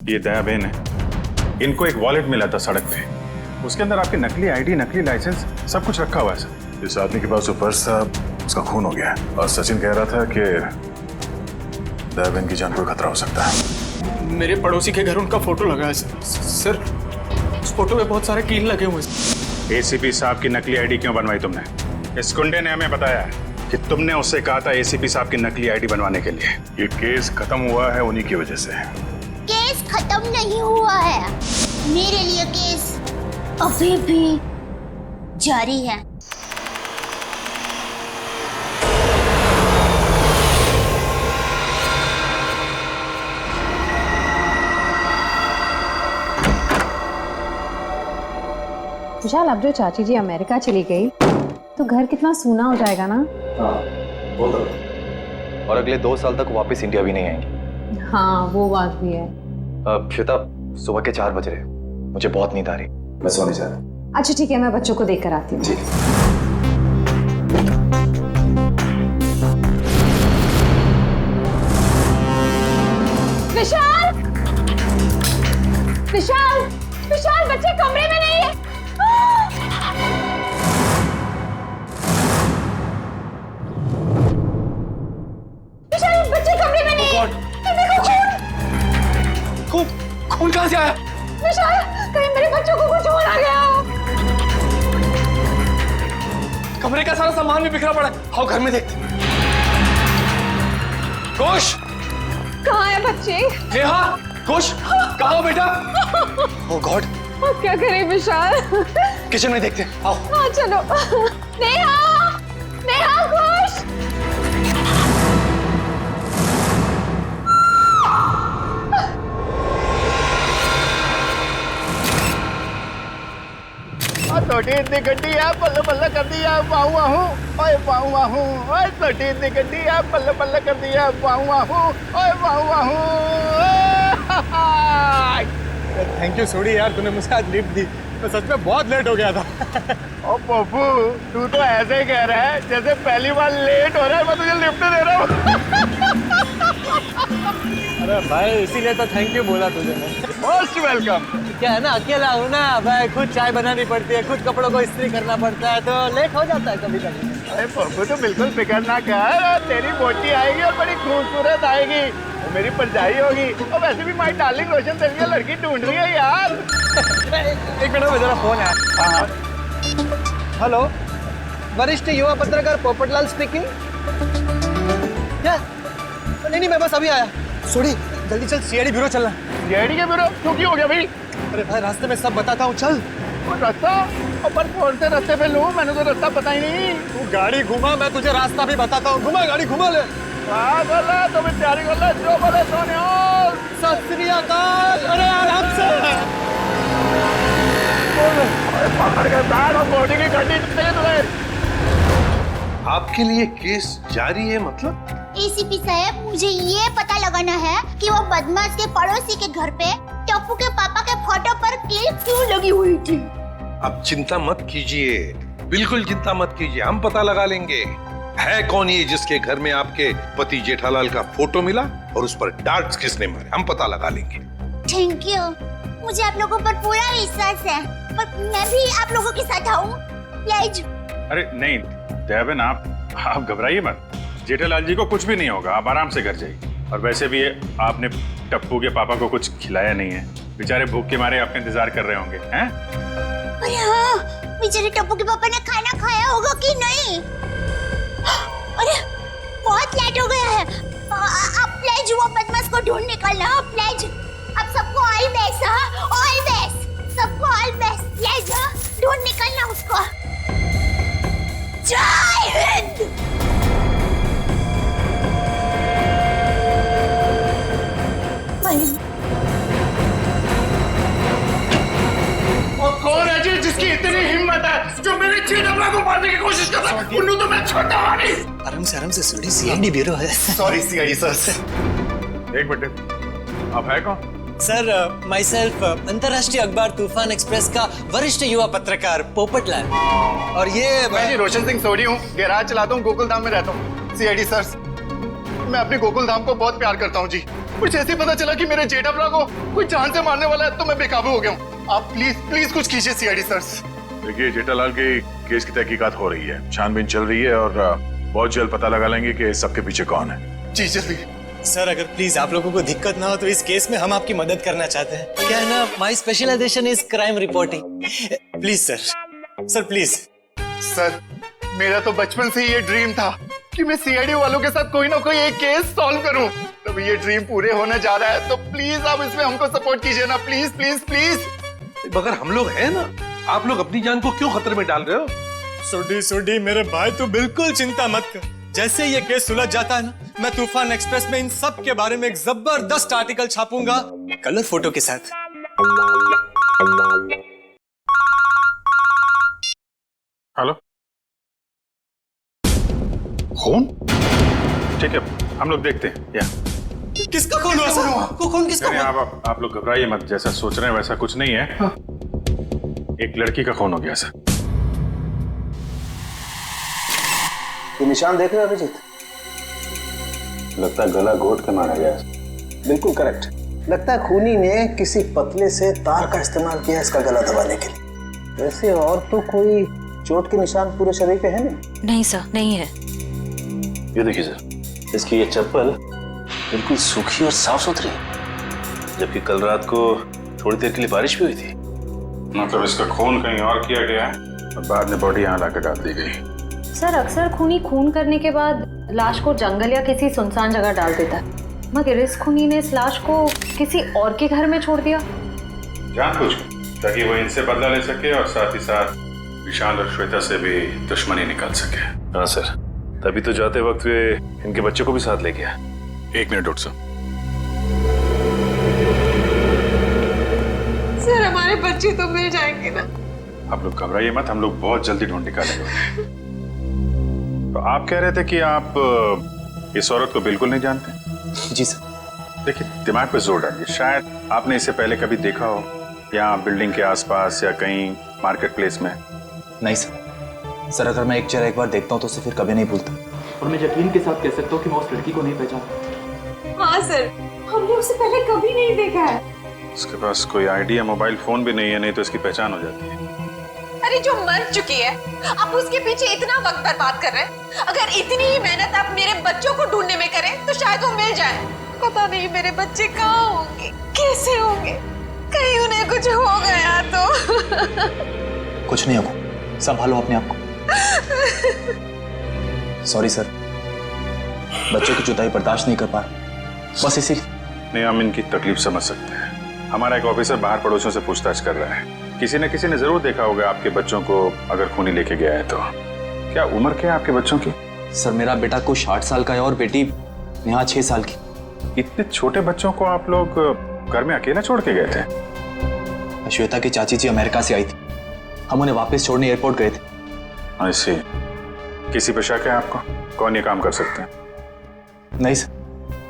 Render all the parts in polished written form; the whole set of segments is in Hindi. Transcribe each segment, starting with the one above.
ये दया बहन है, इनको एक वॉलेट मिला था सड़क पे, उसके अंदर आपकी नकली आईडी, नकली लाइसेंस सब कुछ रखा हुआ है सर। इस आदमी के पास जो पर्स था उसका खून हो गया है और सचिन कह रहा था कि दया बहन की जान को खतरा हो सकता है। मेरे पड़ोसी के घर उनका फोटो लगा है सर। उस फोटो में बहुत सारे कील लगे हुए हैं। एसीपी साहब की नकली आईडी क्यों बनवाई तुमने? इस गुंडे ने हमें बताया कि तुमने उससे कहा था एसीपी साहब की नकली आईडी बनवाने के लिए। ये केस खत्म हुआ है उन्हीं की वजह से। केस खत्म नहीं हुआ है, मेरे लिए केस अभी भी जारी है। विशाल, अब जो चाची जी अमेरिका चली गई तो घर कितना सूना हो जाएगा ना। हाँ, बोल दो। और अगले 2 साल तक वापस इंडिया भी नहीं आएंगी। हाँ, वो बात भी है। श्वेता, सुबह के 4 बज रहे, मुझे बहुत नींद आ रही, मैं सोने जा रहा हूँ। अच्छा ठीक है, मैं बच्चों को देख कर आती हूँ। विशाल, विशाल, विशाल, बच्चे कमरे में नहीं है। विशाल, बच्चे कमरे में नहीं है। देखो खून। खून कहाँ से आया? विशाल, कहीं मेरे बच्चों को कुछ हो ना गया हो। कमरे का सारा सामान भी बिखरा पड़ा है। आओ घर में देखते। घोष, कहाँ है बच्चे? नेहा, घोष, कहाँ हो बेटा? ओह गॉड, अब क्या करें विशाल? किचन में देखते हैं। आओ। हाँ चलो। नेहा, नेहा, घोष। तोटी इतनी गड्डी है, बल्ले बल्ले कर दी है, वाहू वाहू, ओए वाहू वाहू, ओए तोटी इतनी गड्डी है, बल्ले बल्ले कर दी है, वाहू वाहू, ओए वाहू वाहू। थैंक यू सोडी यार, तूने मुझे आज लिफ्ट दी। मैं सच में बहुत लेट हो गया था। ओ पप्पू, तू तो ऐसे ही कह रहा है जैसे पहली बार लेट हो रहा है मैं तुझे लिफ्ट दे रहा हूँ। अरे भाई, इसीलिए तो थैंक यू बोला तुझे मैं। Most welcome. क्या है ना, अकेला हूँ ना भाई, खुद चाय बनानी पड़ती है, खुद कपड़ों को इस्त्री करना पड़ता है, तो लेट हो जाता है कभी कभी। अरे पप्पू, तो बिल्कुल फिक्र ना कर, तेरी बोटी आएगी और बड़ी खूबसूरत आएगी, वो मेरी परछाई होगी। और वैसे भी माय डार्लिंग रोशन तेरे लिए लड़की ढूंढ रही है यार। एक मिनट में जरा फोन है। हाँ, हेलो, वरिष्ठ युवा पत्रकार पोपटलाल स्पीकिंग। क्या? नहीं, मैं बस अभी आया। सोडी, जल्दी चल, सीआईडी ब्यूरो चलना। सीआईडी के ब्यूरो? क्यों, क्या हो गया भाई? अरे भाई, रास्ते में सब बताता हूँ, चल। रास्ता? अपन कौन से रास्ते पे लूं? मैंने तो रास्ता पता ही नहीं। तू गाड़ी घुमा, मैं तुझे रास्ता भी बताता हूँ। घुमा, गाड़ी घुमा ले। हाँ बोला, तो मैं तैयारी कर ले, जो बोले सोने। सत श्री अकाल। अरे आराम से। पकड़ के बैठ और बॉडी की गड्डी चाहिए तुझे। आपके लिए केस जारी है मतलब? एसीपी साहब, मुझे ये पता लगाना है कि वो बदमाश के पड़ोसी के घर पे टप्पू के पापा के फोटो पर कील क्यों लगी हुई थी। आप चिंता मत कीजिए, बिल्कुल चिंता मत कीजिए, हम पता लगा लेंगे है कौन ये जिसके घर में आपके पति जेठालाल का फोटो मिला और उस पर डार्ट्स किसने मारे, हम पता लगा लेंगे। थैंक यू, मुझे आप लोगों पर पूरा विश्वास है, पर मैं भी आप लोगों के साथ आऊं प्लीज। अरे नहीं दयाबेन, आप घबराइए मत, जेठालाल जी को कुछ भी नहीं होगा, आप आराम से घर जाइए। और वैसे भी आपने टप्पू के पापा को कुछ खिलाया नहीं है, बेचारे भूख के मारे आपका इंतजार कर रहे होंगे। हैं? अरे हाँ, बेचारे टप्पू के पापा ने खाना खाया होगा कि नहीं? अरे बहुत लेट हो गया है, आप प्लीज वो बदमाश को ढूंढ निकलना, प्लीज। आप सबको ऑल बेस्ट, ऑल बेस्ट, सबको ऑल बेस्ट, प्लीज ढूंढ निकलना उसको। जय हिंद। और कौन है जी जिसकी इतनी हिम्मत है जो मेरे जेठालाल को मारने की कोशिश कर रहा है? उन्हें तो मैं छोड़ता हूं नहीं। आराम से सोडी, सीआईडी ब्यूरो है। Sorry CID sir. एक मिनट, आप है कौन? सर, माई सेल्फ अंतर्राष्ट्रीय अखबार तूफान एक्सप्रेस का वरिष्ठ युवा पत्रकार पोपटलाल। और ये मैं जी रोशन सिंह सोडी हूँ, गैराज चलाता हूँ, गोकुलधाम में रहता हूँ। CID sir. मैं अपनी गोकुल धाम को बहुत प्यार करता हूँ जी। कुछ ऐसे पता चला कि मेरे जेठा भरा को कोई जान से मारने वाला है तो मैं बेकाबू हो गया हूँ। आप प्लीज प्लीज कुछ कीजिए सीआईडी सर। देखिए, जेठालाल के केस की तहकीकात हो रही है, छानबीन चल रही है और बहुत जल्द पता लगा लेंगे कि सबके पीछे कौन है। जी जल्दी। सर अगर प्लीज आप लोगों को दिक्कत ना हो तो इस केस में हम आपकी मदद करना चाहते हैं। क्या है ना, my specialization is crime reporting. Please sir please. Sir मेरा तो बचपन से ये ड्रीम था कि मैं सीआईडी वालों के साथ कोई ना कोई एक केस सॉल्व करूं। तो ये ड्रीम पूरे होने जा रहा है, तो प्लीज आप इसमें हमको सपोर्ट कीजिए ना, प्लीज प्लीज प्लीज। मगर हम लोग हैं ना, आप लोग अपनी जान को क्यों खतरे में डाल रहे हो? सुडी मेरे भाई, तू बिल्कुल चिंता मत कर। जैसे ये केस सुलझ जाता है ना, मैं तूफान एक्सप्रेस में इन सब के बारे में एक जबरदस्त आर्टिकल छापूंगा कलर फोटो के साथ। हेलो, खून? ठीक है, हम लोग देखते हैं। या किसका खून हुआ सर? को खून किसका नहीं, हुआ? आप लोग घबराइए मत, जैसा सोच रहे हैं वैसा कुछ नहीं है। एक लड़की का खून हो गया सर। ये निशान देख रहे हो अभिजीत? लगता है गला घोट के मारा गया। बिल्कुल करेक्ट। लगता है खूनी ने किसी पतले से तार का इस्तेमाल किया इसका गला दबाने के लिए। वैसे और तो कोई चोट के निशान पूरे शरीर पे है नहीं? नहीं सर, नहीं है। ये देखिए सर, इसकी ये चप्पल बिल्कुल सूखी और साफ सुथरी है, जबकि कल रात को थोड़ी देर के लिए बारिश भी हुई थी। मतलब इसका खून कहीं और किया गया है और बाद में बॉडी यहाँ लाकर डाल दी गई। सर अक्सर खूनी खून करने के बाद लाश को जंगल या किसी सुनसान जगह डाल देता है, मगर इस खूनी ने इस लाश को किसी और के घर में छोड़ दिया। जानबूझकर, ताकि वो इनसे बदला ले सके और साथ ही साथ विशाल और श्वेता से भी दुश्मनी निकाल सके। हाँ सर, तभी तो जाते वक्त वे इनके बच्चे को भी साथ ले गया। 1 मिनट डॉक्टर साहब। सर हमारे बच्चे तो मिल जाएंगे ना? आप लोग घबराइए मत, हम लोग बहुत जल्दी ढूंढ निकालेंगे। तो आप कह रहे थे कि आप इस औरत को बिल्कुल नहीं जानते? जी सर। देखिए, दिमाग पे जोर डालिए। शायद आपने इसे पहले कभी देखा हो, या बिल्डिंग के आसपास या कहीं मार्केट प्लेस में। नहीं सर, अगर मैं एक चेहरा एक बार देखता हूँ तो उसे फिर कभी नहीं भूलता। और मैं यकीन के साथ कह सकता हूँ कि मैं उस लड़की को नहीं पहचानता। हाँ सर, हमने उसे पहले कभी नहीं देखा है। उसके पास कोई आईडी या मोबाइल फोन भी नहीं है, नहीं तो इसकी पहचान हो जाती है। अरे जो मर चुकी है, आप उसके पीछे इतना वक्त बर्बाद कर रहे हैं। अगर इतनी ही मेहनत आप मेरे बच्चों को ढूंढने में करें तो शायद वो मिल जाए। पता नहीं मेरे बच्चे कहाँ होंगे, कैसे होंगे, कहीं उन्हें कुछ हो गया तो। कुछ नहीं होगा, संभालो अपने आप को। सॉरी सर, बच्चों की जुदाई बर्दाश्त नहीं कर पा रहा, बस इसी। नहीं, हम इनकी तकलीफ समझ सकते हैं। हमारा एक ऑफिसर बाहर पड़ोसियों से पूछताछ कर रहा है। किसी ने जरूर देखा होगा आपके बच्चों को, अगर खूनी लेके गया है तो। क्या उम्र क्या है आपके बच्चों की? सर मेरा बेटा को 60 साल का है और बेटी नेहा 6 साल की। इतने छोटे बच्चों को आप लोग घर में अकेला छोड़ के गए थे? श्वेता की चाची जी अमेरिका से आई थी, हम उन्हें वापस छोड़ने एयरपोर्ट गए थे। ऐसे किसी पे शक है आपको? कौन ये काम कर सकते हैं? नहीं सर,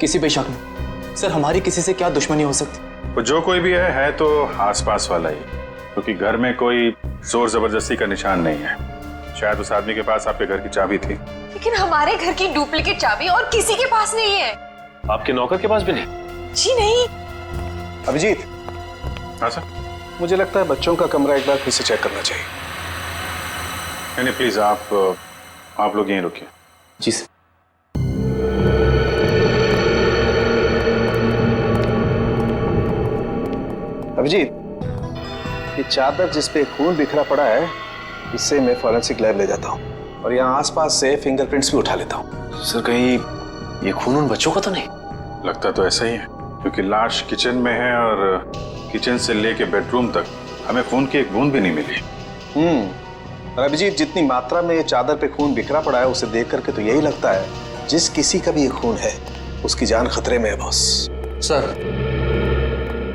किसी पे शक नहीं। सर हमारी किसी से क्या दुश्मनी हो सकती? वो जो कोई भी है तो आसपास वाला ही, क्योंकि घर में कोई जोर जबरदस्ती का निशान नहीं है। शायद उस आदमी के पास आपके घर की चाबी थी। लेकिन हमारे घर की डुप्लीकेट चाबी और किसी के पास नहीं है। आपके नौकर के पास भी नहीं? जी नहीं। अभिजीत। हाँ सर। मुझे लगता है बच्चों का कमरा एक बार फिर से चेक करना चाहिए। नहीं प्लीज, आप लोग यहीं रुकिए। जी सर। अभिजीत, ये चादर जिस पे खून बिखरा पड़ा है, इससे मैं फॉरेंसिक लैब ले जाता हूँ और यहाँ आसपास से फिंगरप्रिंट्स भी उठा लेता हूँ। सर कहीं ये खून उन बच्चों का तो नहीं? लगता तो ऐसा ही है, क्योंकि लाश किचन में है और किचन से लेके बेडरूम तक हमें खून की एक बूंद भी नहीं मिली। और अभिजीत, जितनी मात्रा में ये चादर पे खून बिखरा पड़ा है उसे देख करके तो यही लगता है जिस किसी का भी ये खून है उसकी जान खतरे में है बॉस। सर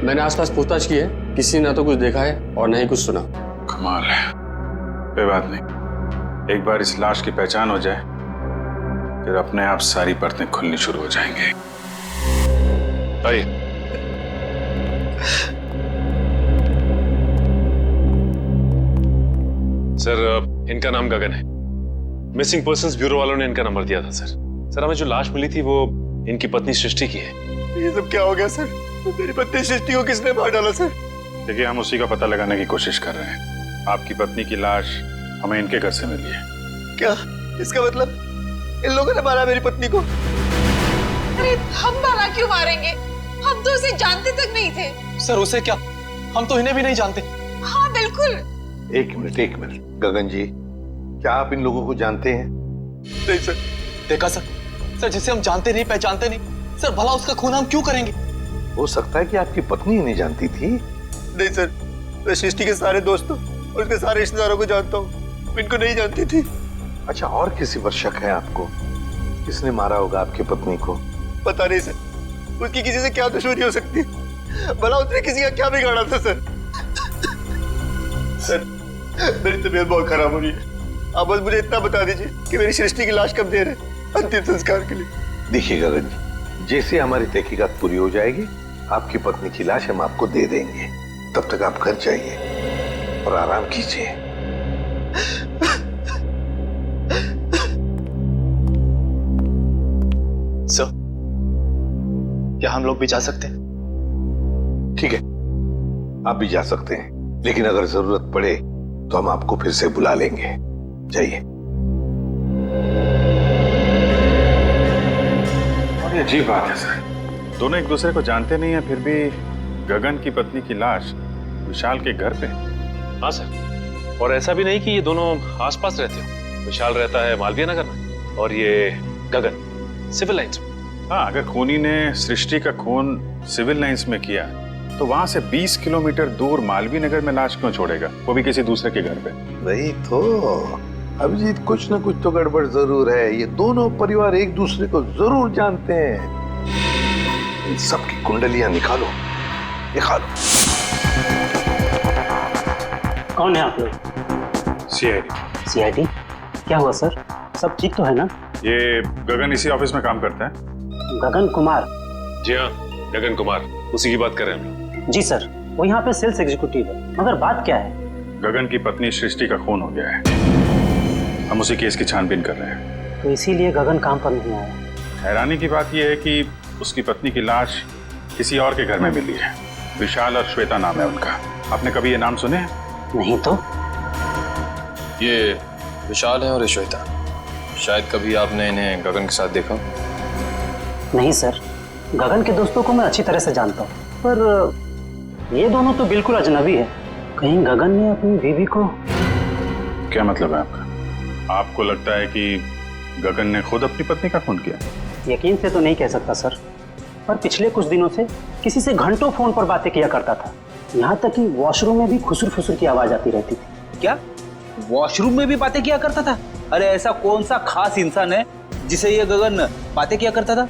मैंने आसपास पूछताछ की है, किसी ने ना तो कुछ देखा है और ना ही कुछ सुना। कमाल है। कोई बात नहीं, एक बार इस लाश की पहचान हो जाए फिर अपने आप सारी परतें खुलनी शुरू हो जाएंगी। आइए। सर इनका नाम गगन है। मिसिंग पर्संस ब्यूरो वालों ने इनका नंबर दिया था सर। सर हमें जो लाश मिली थी वो इनकी पत्नी सृष्टि की है। ये सब क्या हो गया सर? मेरी पत्नी सृष्टि को किसने मार डाला सर? देखिए, हम उसी का पता लगाने की कोशिश कर रहे हैं। आपकी पत्नी की लाश हमें इनके घर से मिली है। क्या इसका मतलब इन लोगों ने मारा मेरी पत्नी को? अरे हम भला क्यों मारेंगे? हम तो उसे जानते तक नहीं थे। सर उसे क्या, हम तो इन्हें भी नहीं जानते। हाँ बिल्कुल। एक मिनट गगन जी, क्या आप इन लोगों को जानते हैं? नहीं सर। देखा सर, सर जिसे हम जानते नहीं पहचानते नहीं, सर भला उसका खून हम क्यों करेंगे? हो सकता है कि आपकी पत्नी नहीं जानती थी। नहीं सर, मैं सृष्टि के सारे दोस्तों और उसके सारे रिश्तेदारों को जानता हूँ, इनको नहीं जानती थी। अच्छा, और किसी पर शक है आपको? किसने मारा होगा आपकी पत्नी को? पता नहीं सर, उसकी किसी से क्या दुश्मनी हो सकती है? भला उसने किसी का क्या बिगाड़ा था सर? सर मेरी तबीयत बहुत खराब हो रही है, आप बस मुझे इतना बता दीजिए कि मेरी सृष्टि की लाश कब दे रहे अंतिम संस्कार के लिए। देखिए गगन जी, जैसे हमारी तहकीकात पूरी हो जाएगी, आपकी पत्नी की लाश हम आपको दे देंगे। तब तक आप घर जाइए और आराम कीजिए। सर, क्या हम लोग भी जा सकते हैं? ठीक है, आप भी जा सकते हैं, लेकिन अगर जरूरत पड़े तो हम आपको फिर से बुला लेंगे। जाइए। और ये अजीब बात है सर, दोनों एक दूसरे को जानते नहीं है, फिर भी गगन की पत्नी की लाश विशाल के घर पे। हाँ सर, और ऐसा भी नहीं कि ये दोनों आसपास रहते हो। विशाल रहता है मालवीय नगर में और ये गगन सिविल लाइंस में। हाँ, अगर खूनी ने सृष्टि का खून सिविल लाइंस में किया तो वहां से 20 किलोमीटर दूर मालवीय नगर में लाश क्यों छोड़ेगा, वो भी किसी दूसरे के घर पे? वही तो अभिजीत, कुछ ना कुछ तो गड़बड़ जरूर है। ये दोनों परिवार एक दूसरे को जरूर जानते हैं। इन सबकी कुंडलियां निकालो, निकालो। कौन है आप लोग? सीआईडी। सीआईडी? क्या हुआ सर? सब ठीक तो है ना? ये गगन इसी ऑफिस में काम करता है। गगन कुमार? जी हाँ, गगन कुमार, उसी की बात कर रहे हैं हम। जी सर, वो यहाँ पे सेल्स एग्जीक्यूटिव है। मगर बात क्या है? गगन की पत्नी सृष्टि का खून हो गया है, हम उसी केस की छानबीन कर रहे हैं। तो इसीलिए गगन काम पर नहीं आया। हैरानी की बात यह है कि उसकी पत्नी की लाश किसी और के घर में मिली है। विशाल और श्वेता नाम है उनका। आपने कभी ये नाम सुने? नहीं तो। ये विशाल है और ये श्वेता। शायद कभी आपने इन्हें गगन के साथ देखा? नहीं सर, गगन के दोस्तों को मैं अच्छी तरह से जानता हूँ, पर ये दोनों तो बिल्कुल अजनबी है। कहीं गगन ने अपनी बीवी को... क्या मतलब है आपका? आपको लगता है कि गगन ने खुद अपनी पत्नी का खून किया? यकीन से तो नहीं कह सकता सर, पर पिछले कुछ दिनों से किसी से घंटों फोन पर बातें किया करता था। यहाँ तक कि वॉशरूम में भी खुसुर फुसुर की आवाज आती रहती थी। क्या वॉशरूम में भी बातें किया करता था? अरे ऐसा कौन सा खास इंसान है जिसे ये गगन बातें किया करता था?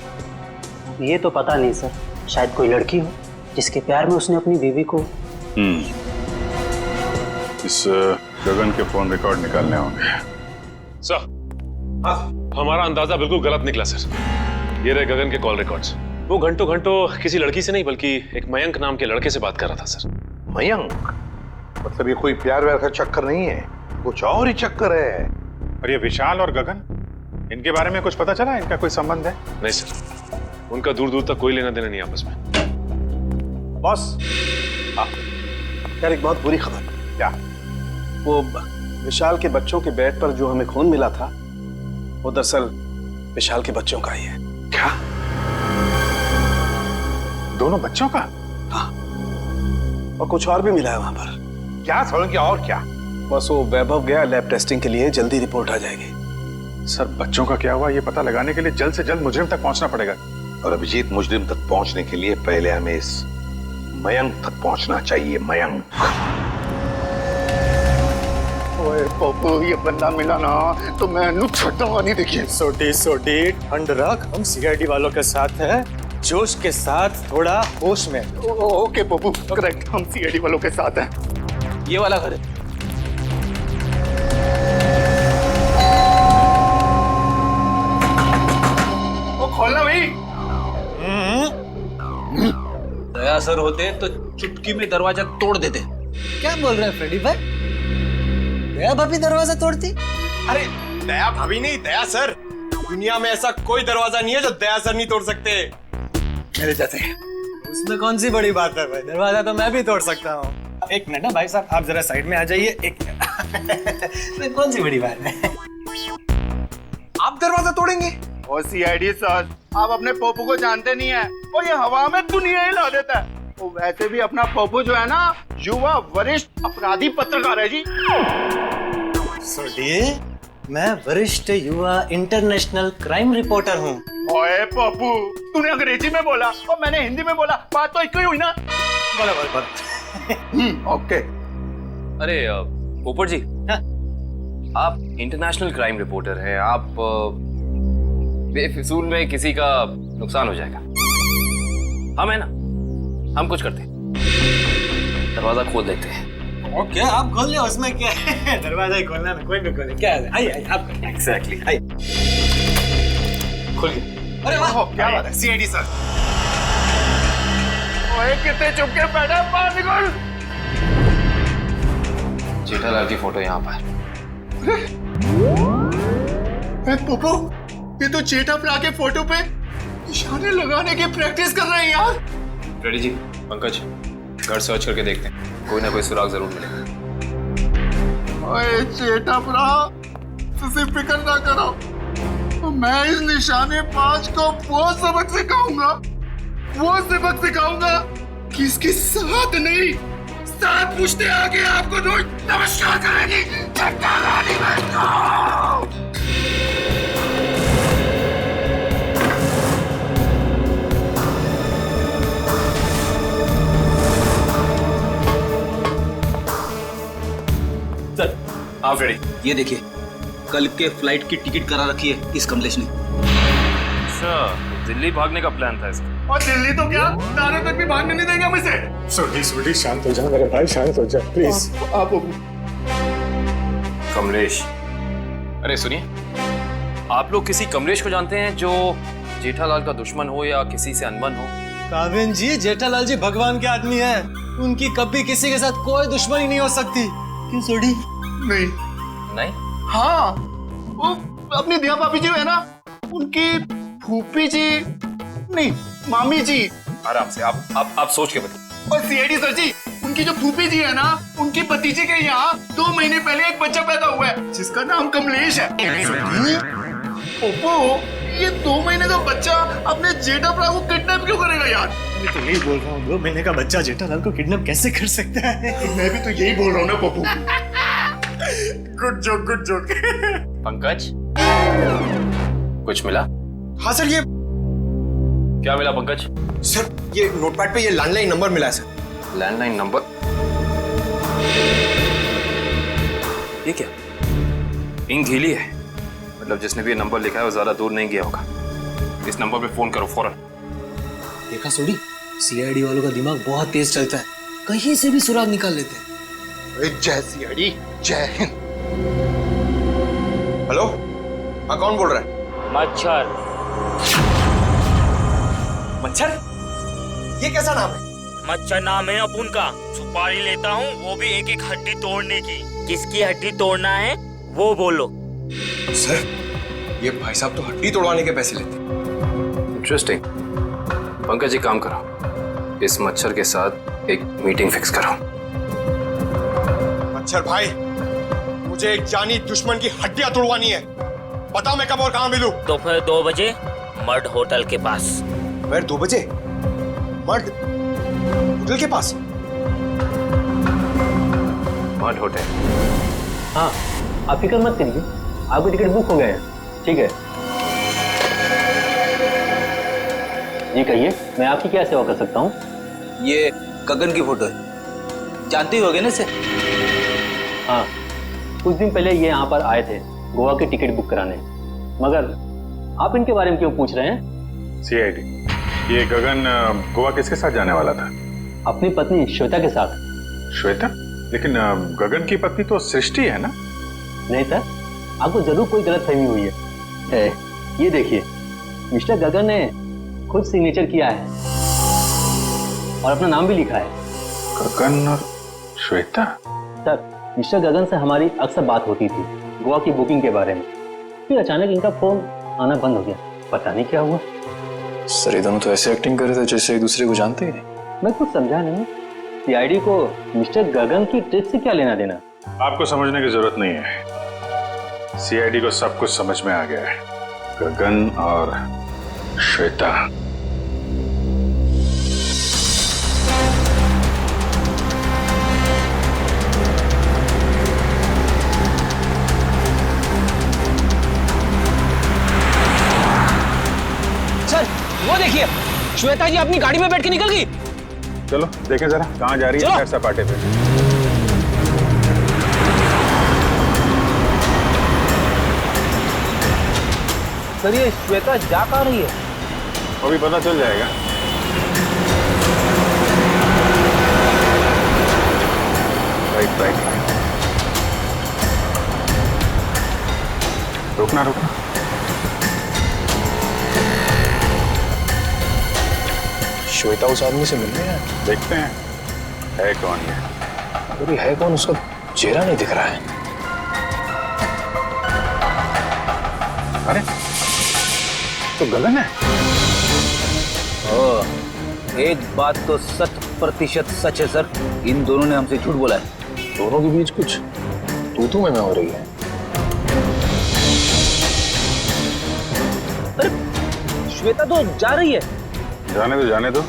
ये तो पता नहीं सर, शायद कोई लड़की हो जिसके प्यार में उसने अपनी बीवी को... इस गगन के फोन रिकॉर्ड निकालने होंगे। सर, हमारा अंदाजा बिल्कुल गलत निकला सर। ये रहे गगन के कॉल रिकॉर्ड्स। वो घंटों घंटों किसी लड़की से नहीं बल्कि एक मयंक नाम के लड़के से बात कर रहा था सर। मयंक? मतलब ये कोई प्यार व्यार का चक्कर नहीं है, कुछ और ही चक्कर है। और ये विशाल और गगन, इनके बारे में कुछ पता चला? इनका कोई संबंध है? नहीं सर, उनका दूर दूर तक कोई लेना देना नहीं आपस में। बॉस, यार एक बहुत बुरी खबर। क्या? वो विशाल के बच्चों के बेड पर जो हमें खून मिला था, वो दरअसल विशाल के बच्चों का ही है। क्या? दोनों बच्चों का? हाँ, और कुछ और भी मिला है वहां पर। क्या समझ? और क्या? बस वो वैभव गया लैब टेस्टिंग के लिए, जल्दी रिपोर्ट आ जाएगी। सर, बच्चों का क्या हुआ ये पता लगाने के लिए जल्द से जल्द मुजरिम तक पहुंचना पड़ेगा। और अभिजीत, मुजरिम तक पहुंचने के लिए पहले हमें इस मयंक तक पहुंचना चाहिए। मयंक। ओए पप्पू, ये बंदा मिला ना तो मैं छूटूंगा नहीं। देखिए सोटी ठंड रख, हम सीआईडी वालों के साथ हैं, जोश के साथ, थोड़ा होश में। ओके पप्पू, करेक्ट, हम सीआईडी वालों के साथ हैं। ये वाला घर है। वो खोलना भाई। दया सर होते तो चुटकी में दरवाजा तोड़ देते। क्या बोल रहे हैं फ्रेडी भाई? दया भाभी दरवाजा तोड़ती? अरे दया भाभी नहीं, दया सर। दुनिया में ऐसा कोई दरवाजा नहीं है जो दया सर नहीं तोड़ सकते मेरे जैसे। उसमें कौन सी बड़ी बात है भाई, दरवाजा तो मैं भी तोड़ सकता हूँ। एक मिनट ना भाई साहब, आप जरा साइड में आ जाइए। एक मिनट कौन सी बड़ी बात है, आप दरवाजा तोड़ेंगे? ओ सीआईडी सर, आप अपने पप्पू को जानते नहीं है, और ये हवा में दुनिया हिला देता है। वो वैसे भी अपना पप्पू जो है ना, युवा वरिष्ठ अपराधी पत्रकार है जी। सुनिए, मैं वरिष्ठ युवा इंटरनेशनल क्राइम रिपोर्टर हूँ। ओए पप्पू, तूने अंग्रेजी में बोला और मैंने हिंदी में बोला, बात तो एक ही हुई ना। बोला बोला बोला। ओके। अरे पोपट जी, आप इंटरनेशनल क्राइम रिपोर्टर हैं, आप बेफिजूल में किसी का नुकसान हो जाएगा। हम है ना, हम कुछ करते हैं, दरवाजा खोल देते हैं। ओके, आप खोल ले, उसमें क्या है, दरवाजा ही खोलना है, कोई भी खोले, क्या है? आइए आप एग्जैक्टली आइए, खोल गया। अरे वाह, क्या बात है सीआईडी सर। ओए कितने चुप के बैठा, बाहर निकल। जेठालाल की फोटो यहाँ पर। पप्पू, ये तो जेठालाल के फोटो पे निशाने लगाने की प्रैक्टिस कर रहे हैं यार। रेडी जी, पंकज घर सर्च करके देखते हैं, कोई ना कोई सुराग जरूर मिलेगा। ओए जेठालाल, तुझे फिक्र ना करो, तो मैं इस निशाने बाज को वो सबक सिखाऊंगा कि इसके साथ नहीं, साथ पूछते आगे आपको रोज नमस्कार करेगी। जेठालाल सर आप रेडी? ये देखिए, कल के फ्लाइट की टिकट करा रखी है इस कमलेश ने। अच्छा, दिल्ली भागने का प्लान था इसका। और दिल्ली तो क्या, तारे तक भी भागने नहीं देंगे हम इसे। सोडी शांत हो जाओ मेरे भाई, शांत हो जाओ प्लीज। आप कमलेश, अरे सुनिए, आप लोग किसी कमलेश को जानते हैं जो जेठालाल का दुश्मन हो या किसी से अनबन हो? काविन जी, जेठालाल जी भगवान के आदमी हैं, उनकी कभी किसी के साथ कोई दुश्मनी नहीं हो सकती। क्यों सोडी? नहीं? हाँ, वो अपनी दिया भाभी जी है ना, उनकी फूफी जी नहीं, मामी जी। आराम से, आप सोच के बताइए। और सीआईडी सर जी, उनकी जो फूफी जी है ना, उनकी भतीजे के यहाँ 2 महीने पहले एक बच्चा पैदा हुआ है जिसका नाम कमलेश है। ओप्पो, ये 2 महीने का बच्चा अपने जेठालाल को किडनैप क्यों करेगा यार? मैं तो यही बोल रहा हूँ, 2 महीने का बच्चा जेठालाल को किडनैप कैसे कर सकता है? मैं भी तो यही बोल रहा हूँ ना पप्पू। Good joke. पंकज, कुछ मिला? हाँ सर, ये क्या मिला पंकज? सर, ये नोटपैड पे ये लैंडलाइन नंबर मिला है सर। Landline number? ये क्या? इंक गीली है, मतलब जिसने भी ये नंबर लिखा है वो ज्यादा दूर नहीं गया होगा। इस नंबर पे फोन करो फौरन। देखा सोडी, सीआईडी वालों का दिमाग बहुत तेज चलता है, कहीं से भी सुराग निकाल लेते हैं। जय सीआईडी, जय हिंद। हेलो, हाँ कौन बोल रहा है? मच्छर? ये कैसा नाम है? मच्छर नाम है अपुन का। सुपारी लेता हूँ, वो भी एक हड्डी तोड़ने की। किसकी हड्डी तोड़ना है वो बोलो। सर, ये भाई साहब तो हड्डी तोड़वाने के पैसे लेते। इंटरेस्टिंग। पंकज, एक काम करो, इस मच्छर के साथ एक मीटिंग फिक्स करो। मच्छर भाई, मुझे एक जानी दुश्मन की हड्डियां तोड़वानी है। बताओ मैं कब और कहाँ मिलूं? दोपहर 2 बजे मर्ड होटल के पास। दोपहर 2 बजे मर्ड होटल के पास? Mud hotel? हाँ, आप फिक्र मत करिए, आपकी टिकट बुक हो गए हैं। ठीक है जी, कहिए मैं आपकी क्या सेवा कर सकता हूँ? ये गगन की फोटो है, जानते ही होगे ना इसे? हाँ, कुछ दिन पहले ये यहाँ पर आए थे गोवा की टिकट बुक कराने, मगर आप इनके बारे में क्यों पूछ रहे हैं? सीआईडी, ये गगन गोवा किसके साथ जाने वाला था? अपनी पत्नी श्वेता के साथ। श्वेता? लेकिन गगन की पत्नी तो सृष्टि है ना? नहीं सर, आपको जरूर कोई गलतफहमी हुई है। ये देखिए, मिस्टर गगन ने खुद सिग्नेचर किया है और अपना नाम भी लिखा है। गगन और श्वेता? सर, मिस्टर गगन से हमारी अक्सर बात होती थी गोवा की बुकिंग के बारे में, फिर अचानक इनका फोन आना बंद हो गया, पता नहीं क्या हुआ। सर ये दोनों तो ऐसे एक्टिंग कर रहे थे जैसे एक दूसरे को जानते ही नहीं। मैं कुछ समझा नहीं, सीआईडी को मिस्टर गगन की ट्रिक से क्या लेना देना? आपको समझने की जरूरत नहीं है, सीआईडी को सब कुछ समझ में आ गया है। गगन और श्वेता। सर वो देखिए, श्वेता जी अपनी गाड़ी में बैठ के निकल गई। चलो देखें जरा कहाँ जा रही है सैर सपाटे पे। सर ये श्वेता जा कहाँ रही है? अभी पता चल जाएगा। राइट राइट राइट, रुकना रुकना। श्वेता उस आदमी से मिलने है, देखते हैं है कौन ये। अरे है कौन, उसका चेहरा नहीं दिख रहा है। अरे तो गगन है। एक बात तो 100% सच है सर, इन दोनों ने हमसे झूठ बोला है। दोनों के बीच कुछ तू में हो रही है। अरे श्वेता तो जा रही है। जाने दो जाने दो।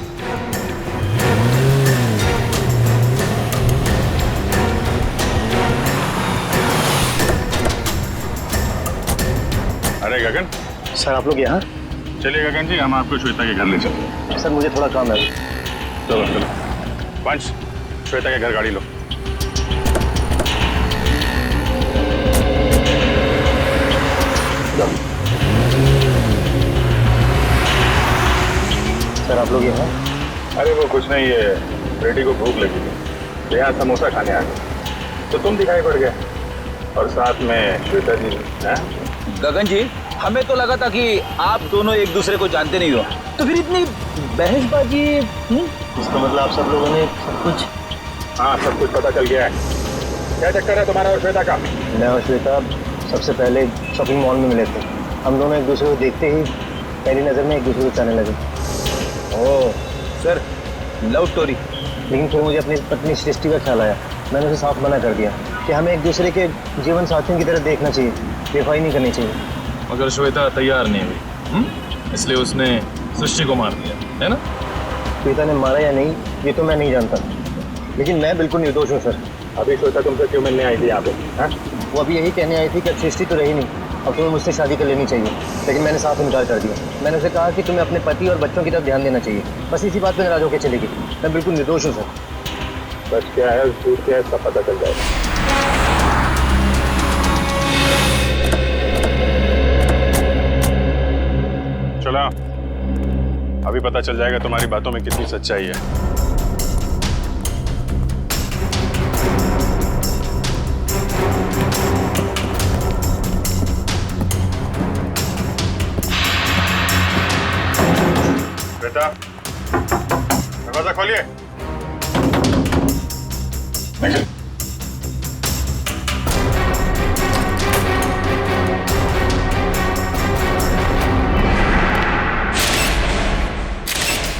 अरे गगन। सर आप लोग यहाँ? चलिए गगन जी, हम आपको श्वेता के घर ले चलते। सर मुझे थोड़ा काम है। चलो चलो पंच, श्वेता के घर गाड़ी लो। सर आप लोग यहाँ? अरे वो कुछ नहीं, ये बेटी को भूख लगी थी, यहाँ समोसा खाने आ गए तो तुम दिखाई पड़ गए और साथ में श्वेता जी। गगन जी हमें तो लगा था कि आप दोनों एक दूसरे को जानते नहीं हो, तो फिर इतनी बहसबाजी। इसका मतलब आप सब लोगों ने सब कुछ? हाँ सब कुछ पता चल गया है। क्या चक्कर है तुम्हारा और श्वेता का? मैं और श्वेता सबसे पहले शॉपिंग मॉल में मिले थे। हम दोनों एक दूसरे को देखते ही पहली नज़र में एक दूसरे को चाहने लगे। Oh sir, love story. लेकिन फिर मुझे अपनी पत्नी सृष्टि का ख्याल आया। मैंने उसे साफ मना कर दिया कि हमें एक दूसरे के जीवन साथियों की तरह देखना चाहिए, बेवफाई नहीं करनी चाहिए। मगर श्वेता तैयार नहीं हुई, इसलिए उसने सृष्टि को मार दिया, है ना? श्वेता ने मारा या नहीं ये तो मैं नहीं जानता, लेकिन मैं बिल्कुल निर्दोष हूँ सर। अभी श्वेता तुमसे क्यों मिलने आई थी यहाँ पे? वो अभी यही कहने आई थी कि अब सृष्टि तो रही नहीं, अब तुम्हें मुझसे शादी कर लेनी चाहिए। लेकिन मैंने साफ इनकार कर दिया। मैंने उसे कहा कि तुम्हें अपने पति और बच्चों की तरफ ध्यान देना चाहिए। बस इसी बात पर नाराज होकर चलेगी। मैं बिल्कुल निर्दोष हूँ सर। बस क्या है झूठ क्या है सब पता चल जाएगा। चलो अभी पता चल जाएगा तुम्हारी बातों में कितनी सच्चाई है। बेटा दरवाजा खोलिए।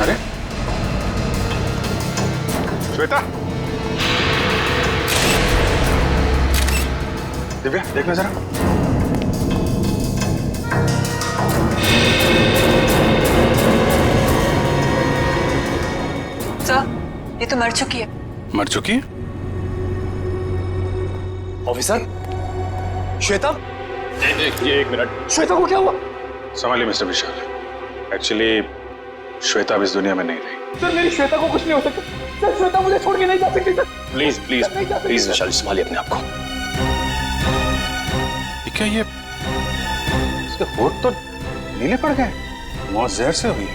अरे श्वेता, दिव्या देखना जरा। सर ये तो मर चुकी है। मर चुकी है? ऑफिसर श्वेता? ये एक मिनट। श्वेता को क्या हुआ? संभालिए मिस्टर विशाल। एक्चुअली श्वेता अब इस दुनिया में नहीं रही। सर मेरी श्वेता को कुछ नहीं हो सकता सर। श्वेता मुझे छोड़ के नहीं जा सकती सर। प्लीज प्लीज प्लीज विशाल, संभालिए अपने आप को। क्या ये इसके होठ तो नीले पड़ गए? मौत जहर से हुई?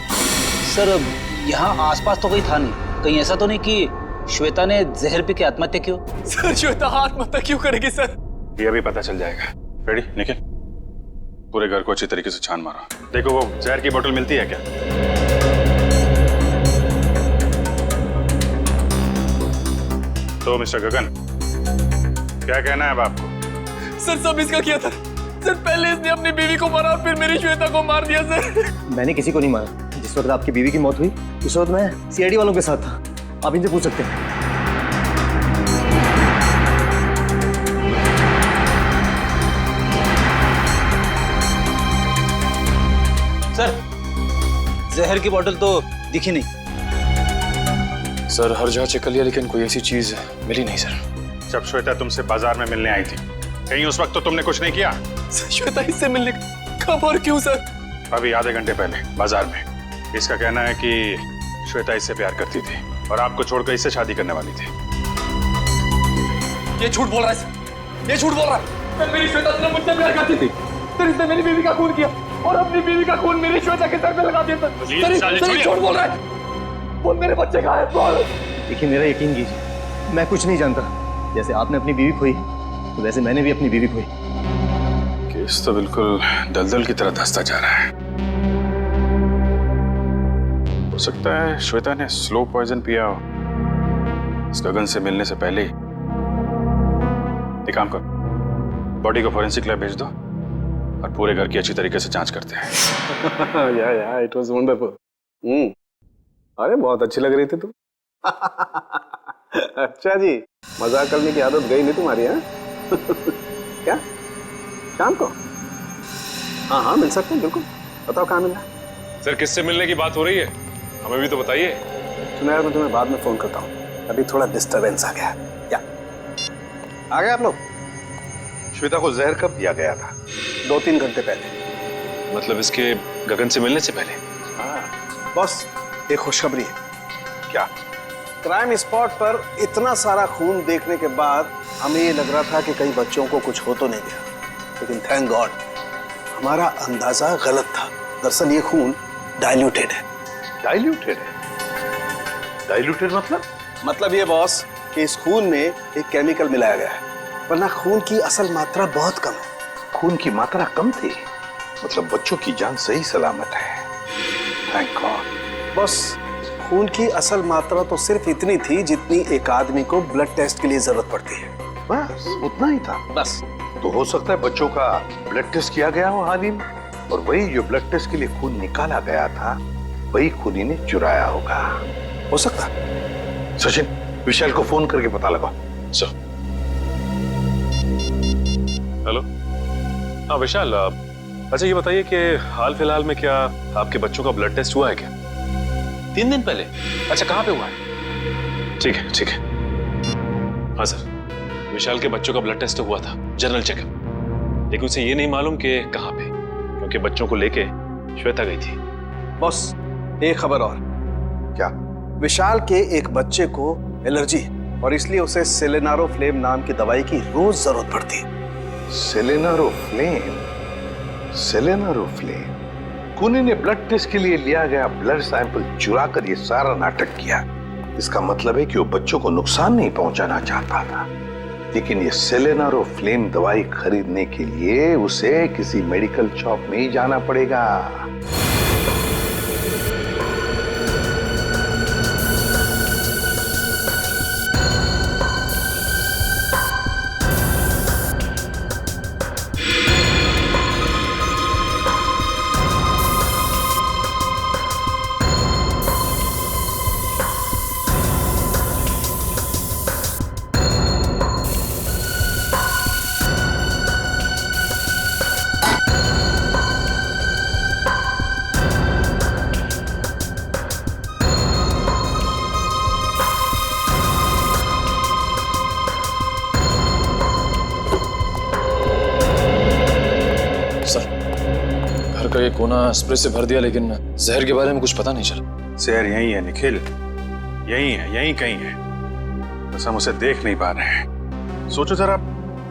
सर यहाँ आसपास तो कोई था नहीं, कहीं ऐसा तो नहीं कि श्वेता ने जहर पी के आत्महत्या की हो? सर श्वेता आत्महत्या क्यों करेगी सर? ये अभी पता चल जाएगा। रेडी निखिल, पूरे घर को अच्छी तरीके से छान मारो। देखो वो जहर की बोतल मिलती है क्या? तो मिस्टर गगन क्या कहना है अब आपको? सर सब इसका किया था। सर पहले इसने अपनी बीवी को मारा फिर मेरी श्वेता को मार दिया सर। मैंने किसी को नहीं मारा। जिस वक्त आपकी बीवी की मौत हुई उस वक्त मैं सीआईडी वालों के साथ था। आप इनसे पूछ सकते हैं। सर जहर की बोतल तो दिखी नहीं। सर हर जगह चेक कर लिया लेकिन कोई ऐसी चीज मिली नहीं सर। जब श्वेता तुमसे बाजार में मिलने आई थी कहीं उस वक्त तो तुमने कुछ नहीं किया? श्वेता इससे मिलने कब और क्यों सर? अभी आधे घंटे पहले बाजार में। इसका कहना है कि श्वेता इससे प्यार करती थी और आपको छोड़कर इससे शादी करने वाली थी। ये झूठ बोल रहा है सर, ये झूठ बोल रहा है। सर मेरी श्वेता सिर्फ मुझसे प्यार करती थी, फिर इसने मेरी बीवी का खून किया और अपनी बीवी का खून मेरी श्वेता के सर पे लगा दिया सर। सर ये झूठ बोल रहा है। बोल मेरे बच्चे कहाँ हैं? बोल। देखिए मेरा यकीन कीजिए, मैं कुछ नहीं जानता। जैसे आपने अपनी बीवी खोई तो वैसे मैंने भी अपनी बीवी खोई। केस तो बिल्कुल दलदल की तरह धंसता जा रहा है। हो सकता है श्वेता ने स्लो पॉइजन पिया हो इस गगन से मिलने से पहले ही। एक काम करो, बॉडी को फॉरेंसिक लैब भेज दो और पूरे घर की अच्छी तरीके से जांच करते हैं। या इट वाज वंडरफुल। अरे बहुत अच्छी लग रही थी तुम। अच्छा जी, मजाक करने की आदत गई नहीं तुम्हारी? है क्या शाम को? हाँ हाँ मिल सकते हैं बिल्कुल। बताओ कहाँ मिलना? सर किससे मिलने की बात हो रही है, हमें भी तो बताइए। सुना यार, मैं तुम्हें बाद में फोन करता हूँ, अभी थोड़ा डिस्टरबेंस आ गया। क्या आ गए आप लोग? श्वेता को जहर कब दिया गया था? 2-3 घंटे पहले। मतलब इसके गगन से मिलने से पहले? हाँ बॉस, एक खुशखबरी है। क्या? क्राइम स्पॉट पर इतना सारा खून देखने के बाद हमें ये लग रहा था कि कई बच्चों को कुछ हो तो नहीं गया, लेकिन थैंक गॉड हमारा अंदाजा गलत था। दरअसल ये खून डाइल्यूटेड है। डाइल्यूटेड है? डाइल्यूटेड मतलब ये बॉस कि इस खून में एक केमिकल मिलाया गया है, वरना खून की असल मात्रा बहुत कम है। खून की मात्रा कम थी, मतलब बच्चों की जान सही सलामत है। Thank God. बस खून की असल मात्रा तो सिर्फ इतनी थी जितनी एक आदमी को ब्लड टेस्ट के लिए जरूरत पड़ती है। बस उतना ही था? बस। तो हो सकता है बच्चों का ब्लड टेस्ट किया गया हो हाल ही में, और वही जो ब्लड टेस्ट के लिए खून निकाला गया था वही खूनी ने चुराया होगा। हो सकता। सचिन, विशाल को फोन करके पता लगाओ। सर। हेलो। हाँ विशाल, अच्छा ये बताइए कि हाल फिलहाल में क्या आपके बच्चों का ब्लड टेस्ट हुआ है क्या? 3 दिन पहले? अच्छा कहाँ पे हुआ है? ठीक है ठीक है। हाँ सर, विशाल के बच्चों का ब्लड टेस्ट हुआ था, जनरल चेकअप, लेकिन उसे ये नहीं मालूम कि कहाँ पे, क्योंकि बच्चों को लेके श्वेता गई थी। बॉस एक खबर और। क्या? विशाल के एक बच्चे को एलर्जी है और इसलिए उसे सेलेनारोफ्लेम नाम की दवाई की रोज जरूरत पड़ती है। सेलेनारोफ्लेम? सेलेनारोफ्लेम? खूनी ने ब्लड टेस्ट के लिए लिया गया ब्लड सैंपल चुरा कर ये सारा नाटक किया। इसका मतलब है कि वो बच्चों को नुकसान नहीं पहुंचाना चाहता था, लेकिन ये सेलेनारोफ्लेम दवाई खरीदने के लिए उसे किसी मेडिकल शॉप में ही जाना पड़ेगा। का ये कोना स्प्रे से भर दिया, लेकिन जहर के बारे में कुछ पता नहीं चला। जहर यही है निखिल, यही है, यही कहीं है, बस हम उसे देख नहीं पा रहे हैं। सोचो जरा,